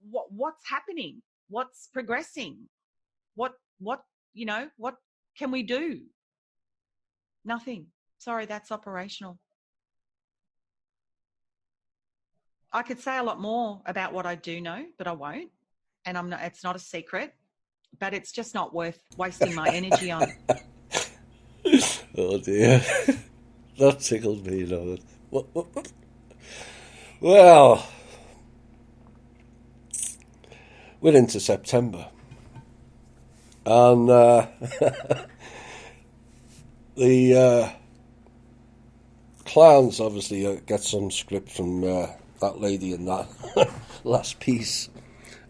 what's happening? What's progressing? What what can we do? Nothing. Sorry, that's operational. I could say a lot more about what I do know, but I won't. And it's not a secret, but it's just not worth wasting my energy on. Oh dear. That tickled me, What? Well, we're into September. And the clowns obviously get some script from that lady in that last piece.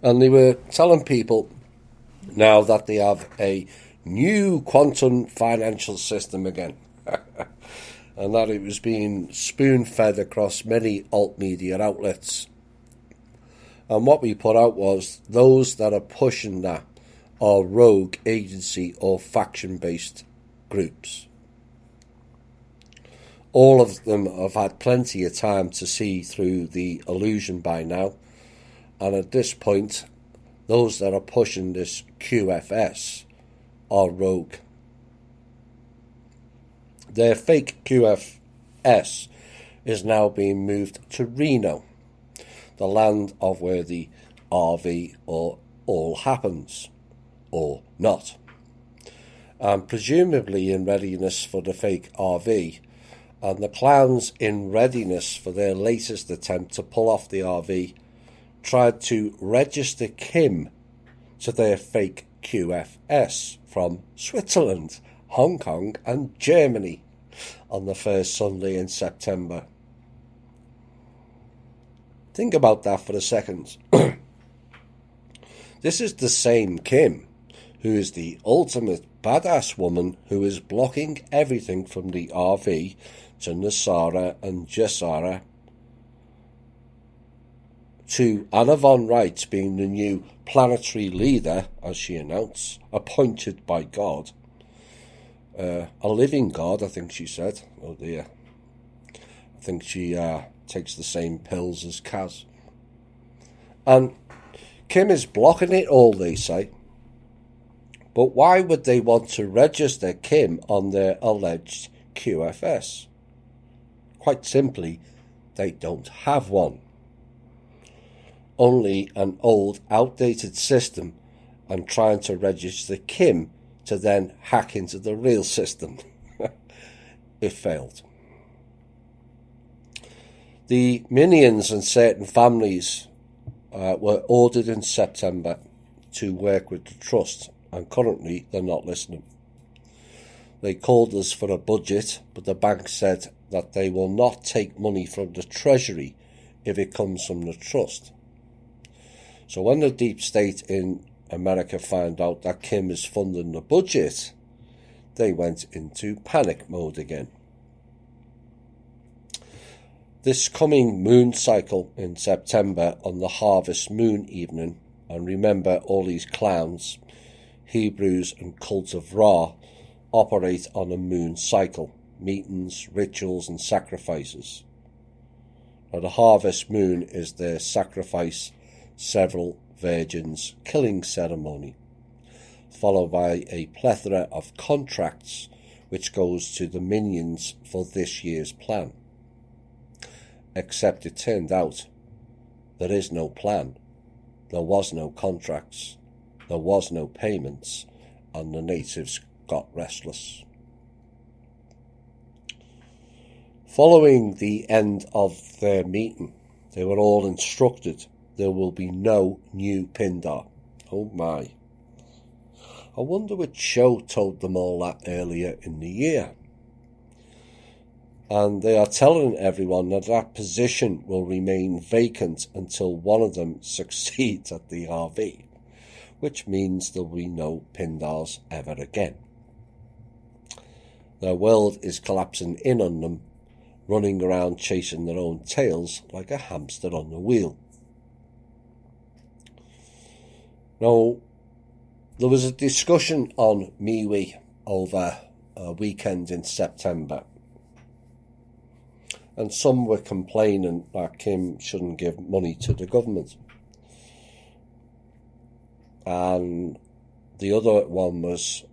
And they were telling people now that they have a new quantum financial system again. And that it was being spoon-fed across many alt-media outlets. And what we put out was those that are pushing that are rogue agency or faction-based groups. All of them have had plenty of time to see through the illusion by now. And at this point, those that are pushing this QFS are rogue. Their fake QFS is now being moved to Reno, the land of where the RV or all happens, or not. And presumably in readiness for the fake RV, and the clowns in readiness for their latest attempt to pull off the RV tried to register Kim to their fake QFS from Switzerland, Hong Kong and Germany on the first Sunday in September. Think about that for a second. This is the same Kim who is the ultimate badass woman who is blocking everything from the RV to NESARA and GESARA to Anna von Reitz being the new planetary leader, as she announced, appointed by God. A living God, I think she said. Oh dear. I think she takes the same pills as Kaz. And Kim is blocking it all, they say. But why would they want to register Kim on their alleged QFS? Quite simply, they don't have one. Only an old, outdated system, and trying to register Kim to then hack into the real system. It failed. The minions and certain families were ordered in September to work with the trust, and currently they're not listening. They called us for a budget, but the bank said that they will not take money from the Treasury if it comes from the trust. So when the deep state in America found out that Kim is funding the budget, they went into panic mode again. This coming moon cycle in September on the harvest moon evening, and remember all these clowns, Hebrews and cult of Ra, operate on a moon cycle, meetings, rituals and sacrifices. Now the harvest moon is their sacrifice several virgins killing ceremony, followed by a plethora of contracts which goes to the minions for this year's plan. Except it turned out there is no plan, there was no contracts, there was no payments, and the natives got restless. Following the end of their meeting, they were all instructed there will be no new Pindar. Oh my. I wonder which show told them all that earlier in the year. And they are telling everyone that that position will remain vacant until one of them succeeds at the RV, which means there will be no Pindars ever again. Their world is collapsing in on them, running around chasing their own tails like a hamster on the wheel. Now, there was a discussion on MeWe over a weekend in September, and some were complaining that Kim shouldn't give money to the government. And the other one was,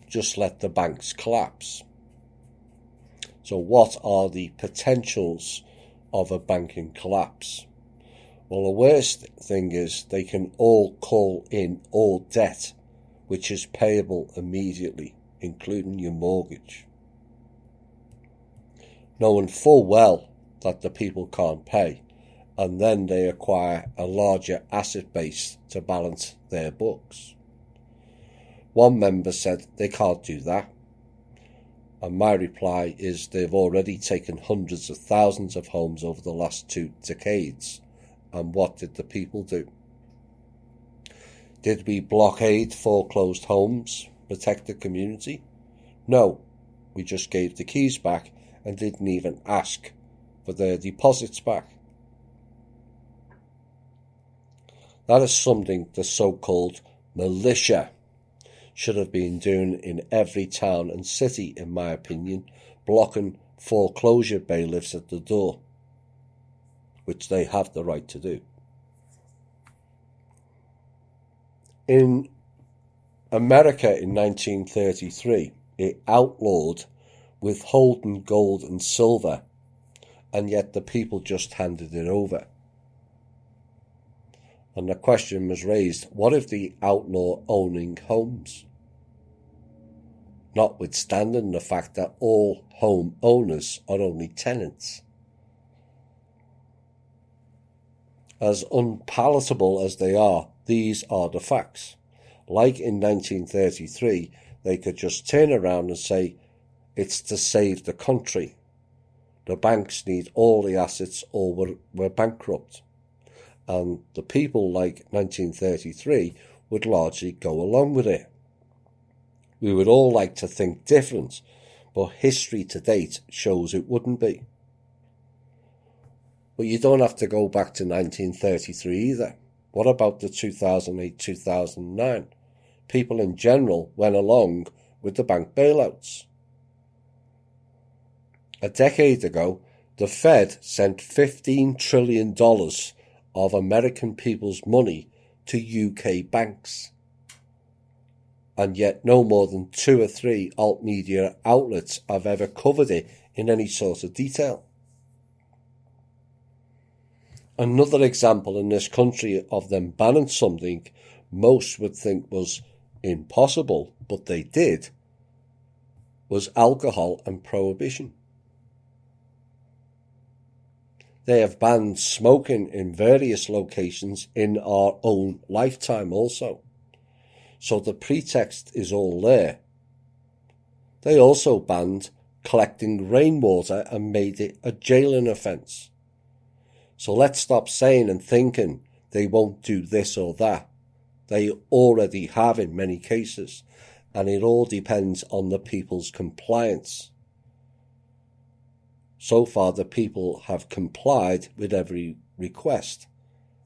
just let the banks collapse. So what are the potentials of a banking collapse? Well, the worst thing is they can all call in all debt, which is payable immediately, including your mortgage, knowing full well that the people can't pay, and then they acquire a larger asset base to balance their books. One member said they can't do that, and my reply is they've already taken hundreds of thousands of homes over the last 2 decades. And what did the people do? Did we blockade foreclosed homes, protect the community? No, we just gave the keys back and didn't even ask for their deposits back. That is something the so-called militia should have been doing in every town and city, in my opinion, blocking foreclosure bailiffs at the door, which they have the right to do. In America in 1933, it outlawed withholding gold and silver, and yet the people just handed it over. And the question was raised, what if they outlaw owning homes? Notwithstanding the fact that all home owners are only tenants. As unpalatable as they are, these are the facts. Like in 1933, they could just turn around and say, it's to save the country. The banks need all the assets or we're bankrupt. And the people, like 1933, would largely go along with it. We would all like to think different, but history to date shows it wouldn't be. But you don't have to go back to 1933 either. What about the 2008-2009? People in general went along with the bank bailouts. A decade ago, the Fed sent $15 trillion of American people's money to UK banks. And yet no more than 2 or 3 alt media outlets have ever covered it in any sort of detail. Another example in this country of them banning something most would think was impossible, but they did, was alcohol and prohibition. They have banned smoking in various locations in our own lifetime also. So the pretext is all there. They also banned collecting rainwater and made it a jailing offence. So let's stop saying and thinking they won't do this or that. They already have in many cases, and it all depends on the people's compliance. So far, the people have complied with every request.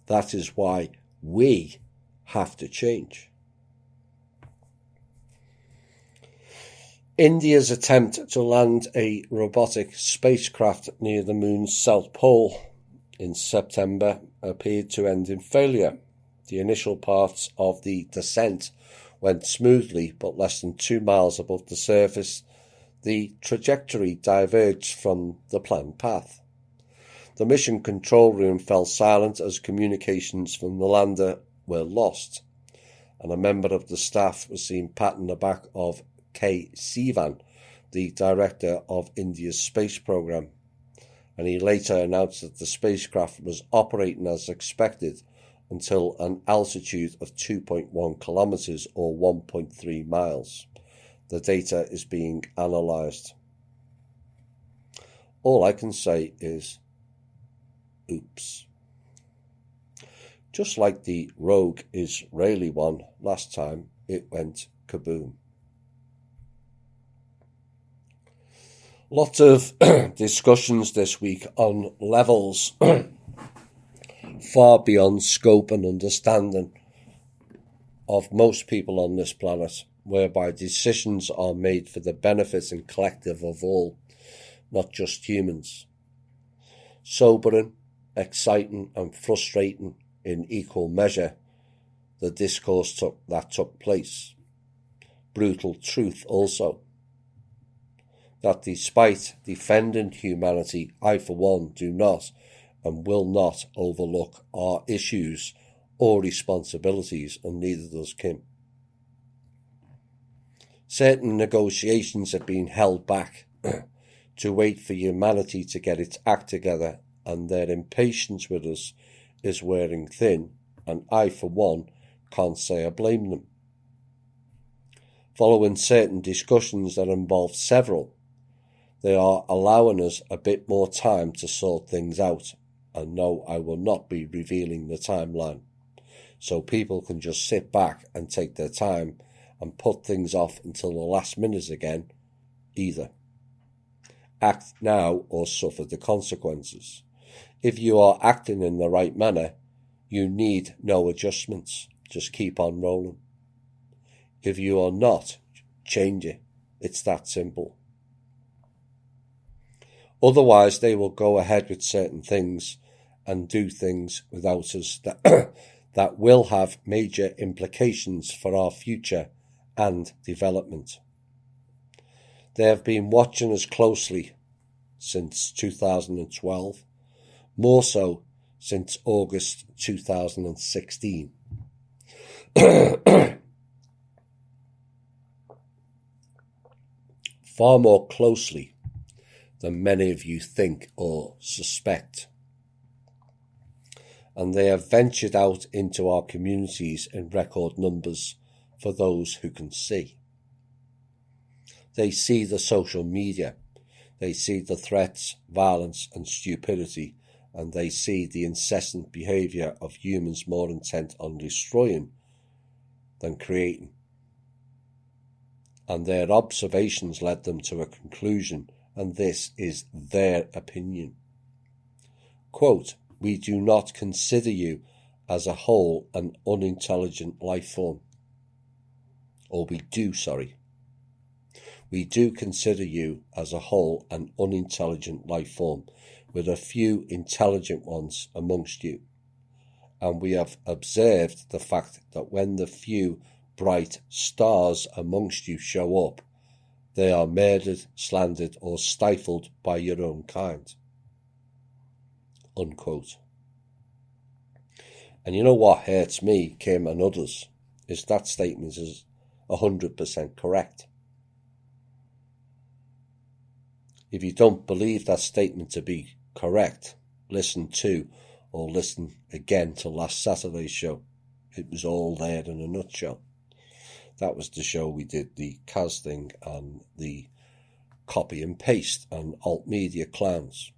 That is why we have to change. India's attempt to land a robotic spacecraft near the moon's south pole in September appeared to end in failure. The initial parts of the descent went smoothly, but less than 2 miles above the surface, the trajectory diverged from the planned path. The mission control room fell silent as communications from the lander were lost, and a member of the staff was seen patting the back of K. Sivan, the director of India's space program, and he later announced that the spacecraft was operating as expected until an altitude of 2.1 kilometers or 1.3 miles. The data is being analysed. All I can say is, oops. Just like the rogue Israeli one last time, it went kaboom. Lots of discussions this week on levels far beyond scope and understanding of most people on this planet, whereby decisions are made for the benefit and collective of all, not just humans. Sobering, exciting and frustrating in equal measure, the discourse took place. Brutal truth also, that despite defending humanity, I for one do not and will not overlook our issues or responsibilities, and neither does Kim. Certain negotiations have been held back to wait for humanity to get its act together, and their impatience with us is wearing thin, and I for one can't say I blame them. Following certain discussions that involve several, they are allowing us a bit more time to sort things out, and no, I will not be revealing the timeline, so people can just sit back and take their time and put things off until the last minute again, either. Act now or suffer the consequences. If you are acting in the right manner, you need no adjustments, just keep on rolling. If you are not, change it. It's that simple. Otherwise, they will go ahead with certain things and do things without us that will have major implications for our future and development. They have been watching us closely since 2012, more so since August 2016. Far more closely than many of you think or suspect. And they have ventured out into our communities in record numbers for those who can see. They see the social media, they see the threats, violence and stupidity, and they see the incessant behaviour of humans more intent on destroying than creating. And their observations led them to a conclusion, and this is their opinion. Quote, "We do not consider you as a whole an unintelligent life form." Or we do consider you as a whole an unintelligent life form, with a few intelligent ones amongst you. And we have observed the fact that when the few bright stars amongst you show up, they are murdered, slandered, or stifled by your own kind. Unquote. And you know what hurts me, Kim, and others, is that statement is 100% correct. If you don't believe that statement to be correct, listen again to last Saturday's show. It was all there in a nutshell. That was the show we did the Kaz thing and the copy and paste and alt media clowns.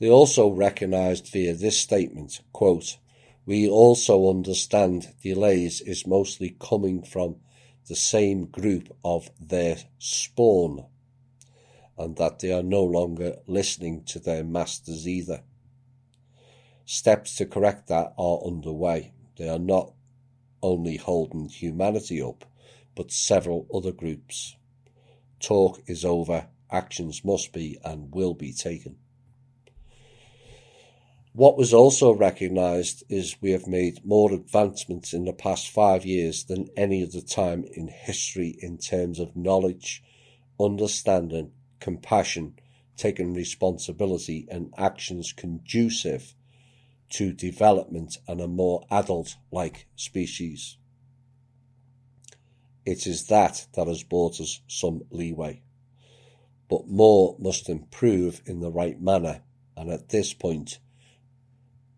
They also recognised via this statement, quote, "We also understand delays is mostly coming from the same group of their spawn, and that they are no longer listening to their masters either. Steps to correct that are underway. They are not only holding humanity up, but several other groups. Talk is over, actions must be and will be taken." What was also recognised is we have made more advancements in the past 5 years than any other time in history in terms of knowledge, understanding, compassion, taking responsibility and actions conducive to development and a more adult-like species. It is that has brought us some leeway. But more must improve in the right manner, and at this point,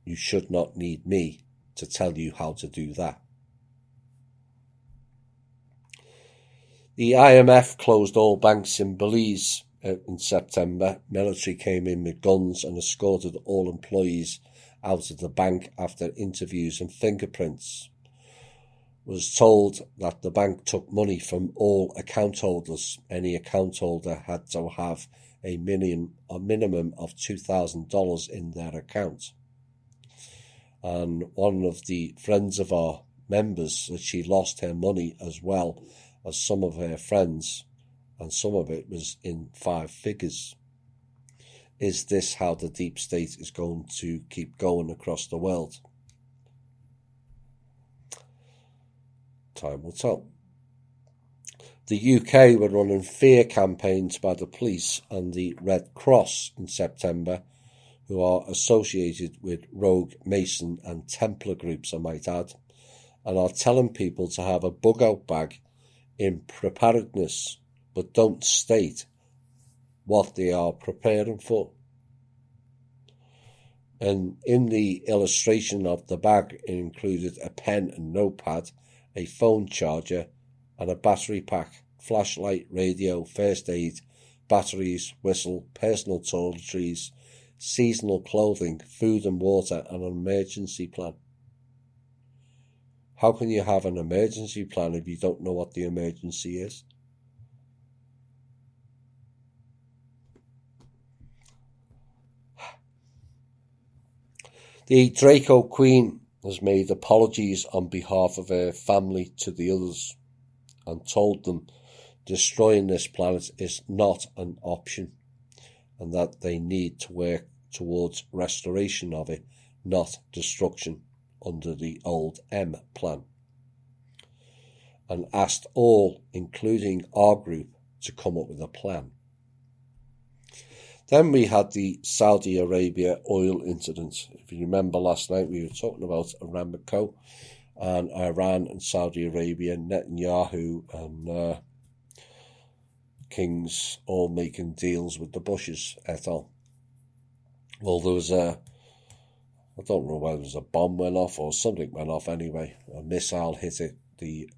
you should not need me to tell you how to do that. The IMF closed all banks in Belize in September. Military came in with guns and escorted all employees out of the bank after interviews and fingerprints. Was told that the bank took money from all account holders. Any account holder had to have a minimum of $2,000 in their account. And one of the friends of our members, she lost her money as well as some of her friends, and some of it was in 5 figures. Is this how the deep state is going to keep going across the world? Time will tell. The UK were running fear campaigns by the police and the Red Cross in September, who are associated with rogue Mason and Templar groups, I might add, and are telling people to have a bug-out bag in preparedness, but don't state what they are preparing for. And in the illustration of the bag, it included a pen and notepad, a phone charger, and a battery pack, flashlight, radio, first aid, batteries, whistle, personal toiletries, seasonal clothing, food and water, and an emergency plan. How can you have an emergency plan if you don't know what the emergency is? The Draco Queen has made apologies on behalf of her family to the others and told them destroying this planet is not an option and that they need to work towards restoration of it, not destruction, under the old M plan, and asked all, including our group, to come up with a plan. Then we had the Saudi Arabia oil incident. If you remember last night, we were talking about Aramco and Iran and Saudi Arabia, Netanyahu and Kings all making deals with the Bushes et al. Well, there was I don't know whether it was a bomb went off or something went off anyway. A missile hit the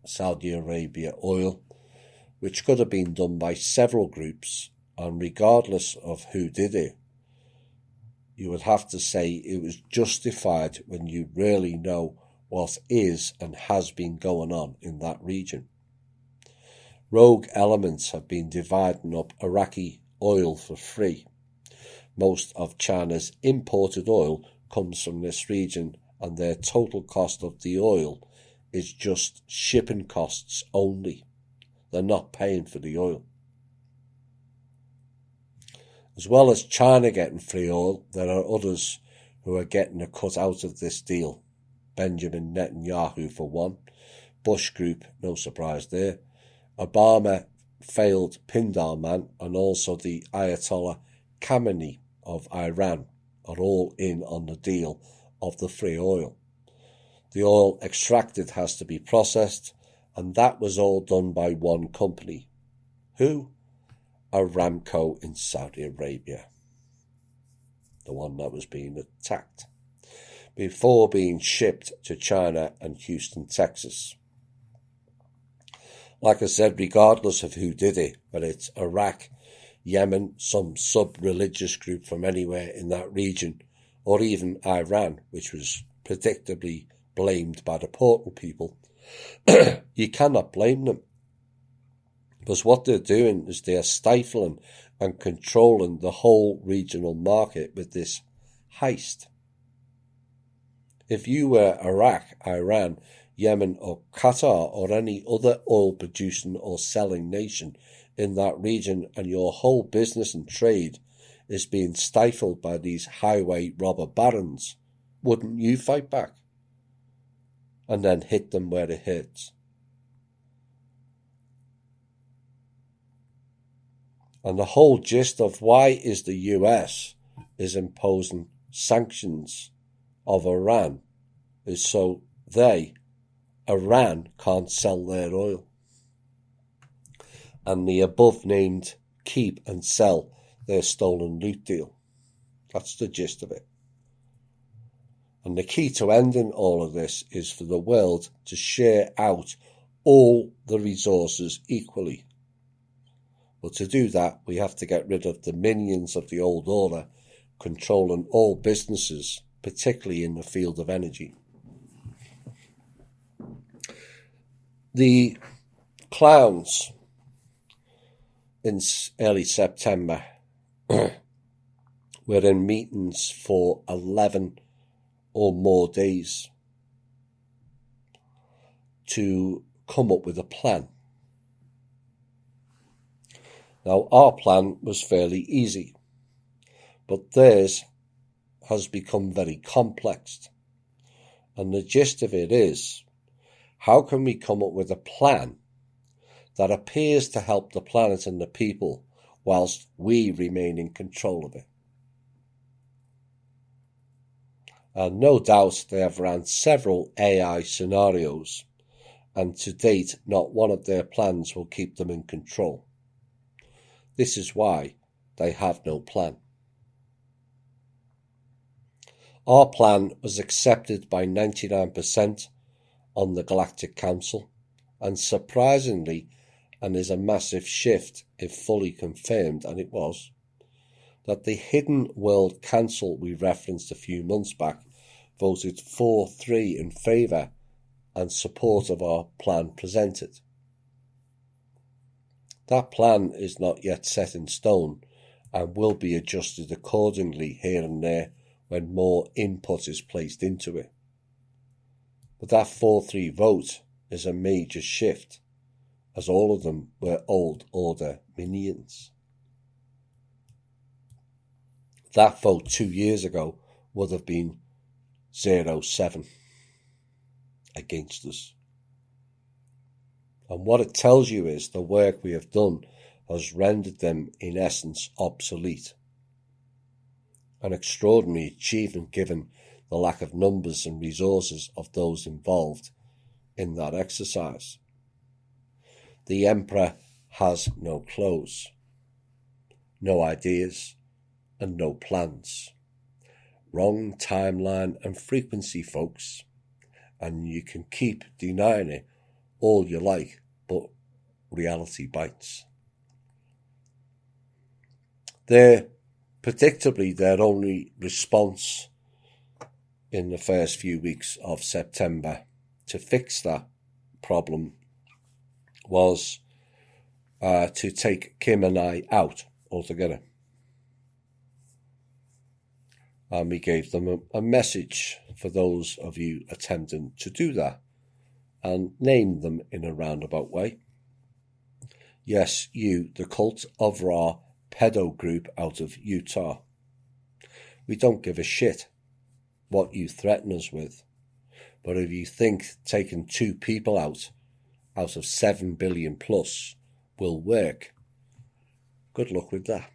Saudi Arabia oil, which could have been done by several groups. And regardless of who did it, you would have to say it was justified when you really know what is and has been going on in that region. Rogue elements have been dividing up Iraqi oil for free. Most of China's imported oil comes from this region, and their total cost of the oil is just shipping costs only. They're not paying for the oil. As well as China getting free oil, there are others who are getting a cut out of this deal. Benjamin Netanyahu for one, Bush Group, no surprise there, Obama failed Pindar man, and also the Ayatollah Khamenei of Iran are all in on the deal of the free oil. The oil extracted has to be processed, and that was all done by one company. Who? Aramco in Saudi Arabia, the one that was being attacked, before being shipped to China and Houston, Texas. Like I said, regardless of who did it, whether it's Iraq, Yemen, some sub-religious group from anywhere in that region, or even Iran, which was predictably blamed by the Portal people, you cannot blame them. Because what they're doing is they are stifling and controlling the whole regional market with this heist. If you were Iraq, Iran, Yemen or Qatar or any other oil producing or selling nation in that region and your whole business and trade is being stifled by these highway robber barons, wouldn't you fight back? And then hit them where it hurts? And the whole gist of why is the US is imposing sanctions of Iran is so Iran can't sell their oil. And the above named keep and sell their stolen loot deal. That's the gist of it. And the key to ending all of this is for the world to share out all the resources equally. But to do that, we have to get rid of the minions of the old order controlling all businesses, particularly in the field of energy. The clowns in early September were in meetings for 11 or more days to come up with a plan. Now, our plan was fairly easy. but theirs has become very complex. And the gist of it is, how can we come up with a plan that appears to help the planet and the people whilst we remain in control of it? And no doubt they have ran several AI scenarios, and to date not one of their plans will keep them in control. This is why they have no plan. Our plan was accepted by 99% on the Galactic Council, and surprisingly, and is a massive shift if fully confirmed, and it was, that the Hidden World Council we referenced a few months back voted 4-3 in favour and support of our plan presented. That plan is not yet set in stone and will be adjusted accordingly here and there when more input is placed into it. But that 4-3 vote is a major shift, as all of them were old order minions. That vote 2 years ago would have been 0-7 against us. And what it tells you is the work we have done has rendered them in essence obsolete. An extraordinary achievement given the lack of numbers and resources of those involved in that exercise. The Emperor has no clothes, no ideas, and no plans. Wrong timeline and frequency, folks, and you can keep denying it all you like, but reality bites. Predictably, their only response in the first few weeks of September to fix that problem was to take Kim and I out altogether. And we gave them a message for those of you attempting to do that and named them in a roundabout way. Yes, you, the Cult of Ra pedo group out of Utah. We don't give a shit what you threaten us with, but if you think taking 2 people out of 7 billion plus will work, good luck with that.